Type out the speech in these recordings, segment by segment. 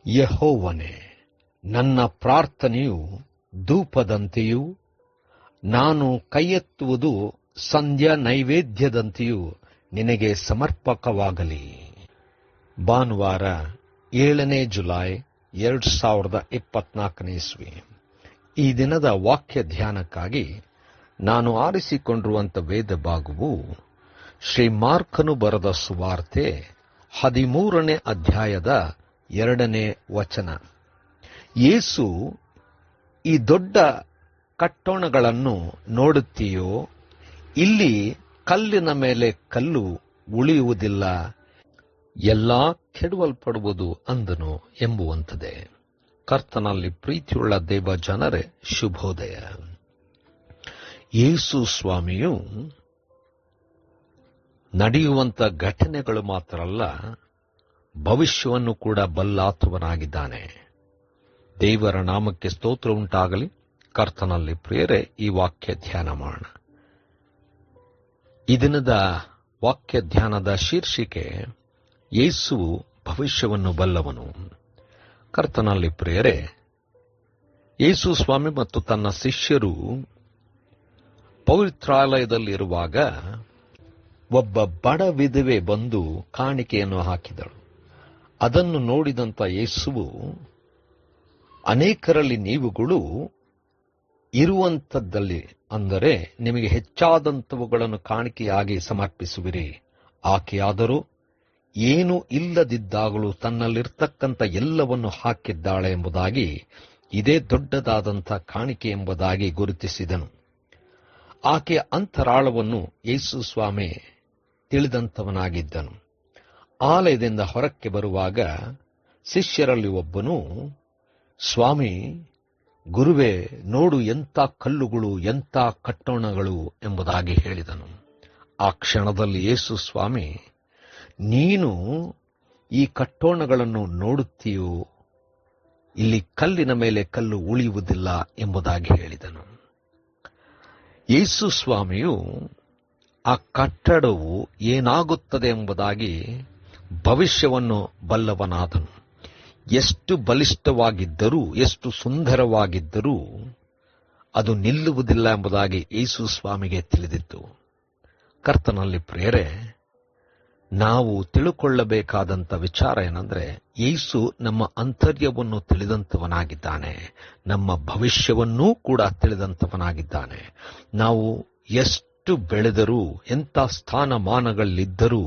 ಯೆಹೋವನೇ, ನನ್ನ ಪ್ರಾರ್ಥನೆಯು ಧೂಪದಂತೆಯೂ ನಾನು ಕೈಯೆತ್ತುವುದು ಸಂಧ್ಯಾ ನೈವೇದ್ಯದಂತೆಯೂ ನಿನಗೆ ಸಮರ್ಪಕವಾಗಲಿ. ಭಾನುವಾರ 7 ಜುಲೈ 2024 ಇಸ್ವಿ. ಈ ದಿನದ ವಾಕ್ಯ ಧ್ಯಾನಕ್ಕಾಗಿ ನಾನು ಆರಿಸಿಕೊಂಡಿರುವಂಥ ವೇದ ಭಾಗವು ಶ್ರೀ ಮಾರ್ಕನು ಬರೆದ ಸುವಾರ್ತೆ 13ನೇ ಅಧ್ಯಾಯದ 2ನೇ ವಚನ. ಯೇಸು, ಈ ದೊಡ್ಡ ಕಟ್ಟೋಣಗಳನ್ನು ನೋಡುತ್ತೀಯೋ, ಇಲ್ಲಿ ಕಲ್ಲಿನ ಮೇಲೆ ಕಲ್ಲು ಉಳಿಯುವುದಿಲ್ಲ, ಎಲ್ಲಾ ಕೆಡವಲ್ಪಡುವುದು ಅಂದನು ಎಂಬುವಂಥದ್ದೇ. ಕರ್ತನಲ್ಲಿ ಪ್ರೀತಿಯುಳ್ಳ ದೇವ ಜನರೇ, ಶುಭೋದಯ. ಯೇಸು ಸ್ವಾಮಿಯು ನಡೆಯುವಂಥ ಘಟನೆಗಳು ಮಾತ್ರ ಅಲ್ಲ, ಭವಿಷ್ಯವನ್ನು ಕೂಡ ಬಲ್ಲಾತವನಾಗಿದ್ದಾನೆ. ದೇವರ ನಾಮಕ್ಕೆ ಸ್ತೋತ್ರ ಉಂಟಾಗಲಿ. ಕರ್ತನಲ್ಲಿ ಪ್ರಿಯರೇ, ಈ ವಾಕ್ಯ ಧ್ಯಾನ ಮಾಡೋಣ. ಈ ದಿನದ ವಾಕ್ಯ ಧ್ಯಾನದ ಶೀರ್ಷಿಕೆ ಯೇಸು ಭವಿಷ್ಯವನ್ನು ಬಲ್ಲವನು. ಕರ್ತನಲ್ಲಿ ಪ್ರಿಯರೇ, ಯೇಸು ಸ್ವಾಮಿ ಮತ್ತು ತನ್ನ ಶಿಷ್ಯರು ಪವಿತ್ರಾಲಯದಲ್ಲಿರುವಾಗ ಒಬ್ಬ ಬಡ ವಿಧವೆ ಬಂದು ಕಾಣಿಕೆಯನ್ನು ಹಾಕಿದಳು. ಅದನ್ನು ನೋಡಿದಂಥ ಯೇಸುವು, ಅನೇಕರಲ್ಲಿ ನೀವುಗಳು ಇರುವಂಥದ್ದಲ್ಲಿ, ಅಂದರೆ ನಿಮಗೆ ಹೆಚ್ಚಾದಂಥವುಗಳನ್ನು ಕಾಣಿಕೆಯಾಗಿ ಸಮರ್ಪಿಸುವಿರಿ, ಆಕೆಯಾದರೂ ಏನೂ ಇಲ್ಲದಿದ್ದಾಗಲೂ ತನ್ನಲ್ಲಿರ್ತಕ್ಕಂಥ ಎಲ್ಲವನ್ನು ಹಾಕಿದ್ದಾಳೆ ಎಂಬುದಾಗಿ, ಇದೇ ದೊಡ್ಡದಾದಂಥ ಕಾಣಿಕೆ ಎಂಬುದಾಗಿ ಗುರುತಿಸಿದನು. ಆಕೆಯ ಅಂತರಾಳವನ್ನು ಯೇಸು ಸ್ವಾಮಿ ತಿಳಿದಂಥವನಾಗಿದ್ದನು. ಆಲಯದಿಂದ ಹೊರಕ್ಕೆ ಬರುವಾಗ ಶಿಷ್ಯರಲ್ಲಿ ಒಬ್ಬನು, ಸ್ವಾಮಿ, ಗುರುವೇ, ನೋಡು ಎಂಥ ಕಲ್ಲುಗಳು, ಎಂಥ ಕಟ್ಟೋಣಗಳು ಎಂಬುದಾಗಿ ಹೇಳಿದನು. ಆ ಕ್ಷಣದಲ್ಲಿ ಯೇಸು ಸ್ವಾಮಿ, ನೀನು ಈ ಕಟ್ಟೋಣಗಳನ್ನು ನೋಡುತ್ತೀಯೋ, ಇಲ್ಲಿ ಕಲ್ಲಿನ ಮೇಲೆ ಕಲ್ಲು ಉಳಿಯುವುದಿಲ್ಲ ಎಂಬುದಾಗಿ ಹೇಳಿದನು. ಯೇಸು ಸ್ವಾಮಿಯು ಆ ಕಟ್ಟಡವು ಏನಾಗುತ್ತದೆ ಎಂಬುದಾಗಿ ಭವಿಷ್ಯವನ್ನು ಬಲ್ಲವನಾದನು. ಎಷ್ಟು ಬಲಿಷ್ಠವಾಗಿದ್ದರೂ, ಎಷ್ಟು ಸುಂದರವಾಗಿದ್ದರೂ ಅದು ನಿಲ್ಲುವುದಿಲ್ಲ ಎಂಬುದಾಗಿ ಯೇಸು ಸ್ವಾಮಿಗೆ ತಿಳಿದಿತ್ತು. ಕರ್ತನಲ್ಲಿ ಪ್ರಿಯರೇ, ನಾವು ತಿಳುಕೊಳ್ಳಬೇಕಾದಂಥ ವಿಚಾರ ಏನಂದ್ರೆ, ಯೇಸು ನಮ್ಮ ಅಂತರ್ಯವನ್ನು ತಿಳಿದಂಥವನಾಗಿದ್ದಾನೆ, ನಮ್ಮ ಭವಿಷ್ಯವನ್ನೂ ಕೂಡ ತಿಳಿದಂಥವನಾಗಿದ್ದಾನೆ. ನಾವು ಎಷ್ಟು ಬೆಳೆದರೂ, ಎಂಥ ಸ್ಥಾನಮಾನಗಳಲ್ಲಿದ್ದರೂ,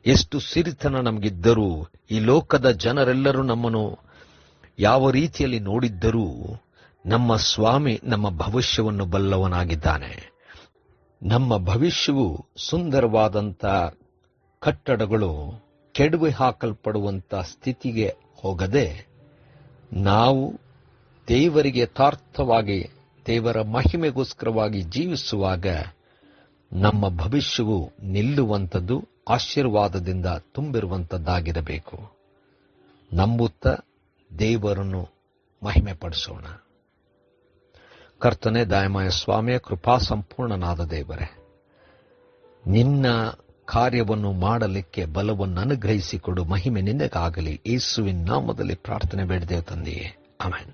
ಎಷ್ಟು ಸಿರಿತನ ನಮಗಿದ್ದರೂ, ಈ ಲೋಕದ ಜನರೆಲ್ಲರೂ ನಮ್ಮನ್ನು ಯಾವ ರೀತಿಯಲ್ಲಿ ನೋಡಿದ್ದರೂ, ನಮ್ಮ ಸ್ವಾಮಿ ನಮ್ಮ ಭವಿಷ್ಯವನ್ನು ಬಲ್ಲವನಾಗಿದ್ದಾನೆ. ನಮ್ಮ ಭವಿಷ್ಯವು ಸುಂದರವಾದಂಥ ಕಟ್ಟಡಗಳು ಕೆಡವಿ ಹಾಕಲ್ಪಡುವಂಥ ಸ್ಥಿತಿಗೆ ಹೋಗದೆ, ನಾವು ದೇವರಿಗೆ ಯಥಾರ್ಥವಾಗಿ, ದೇವರ ಮಹಿಮೆಗೋಸ್ಕರವಾಗಿ ಜೀವಿಸುವಾಗ ನಮ್ಮ ಭವಿಷ್ಯವು ನಿಲ್ಲುವಂಥದ್ದು, ಆಶೀರ್ವಾದದಿಂದ ತುಂಬಿರುವಂಥದ್ದಾಗಿರಬೇಕು. ನಂಬುತ್ತಾ ದೇವರನ್ನು ಮಹಿಮೆ ಪಡಿಸೋಣ. ಕರ್ತನೇ, ದಯಾಮಯ ಸ್ವಾಮಿಯ ಕೃಪಾ ಸಂಪೂರ್ಣನಾದ ದೇವರೇ, ನಿನ್ನ ಕಾರ್ಯವನ್ನು ಮಾಡಲಿಕ್ಕೆ ಬಲವನ್ನು ಅನುಗ್ರಹಿಸಿಕೊಡು. ಮಹಿಮೆ ನಿನಗಾಗಲಿ. ಯೇಸುವಿನ ನಾಮದಲ್ಲಿ ಪ್ರಾರ್ಥನೆ ಬೇಡಿದೆವು ತಂದೆಯೇ, ಆಮೆನ್.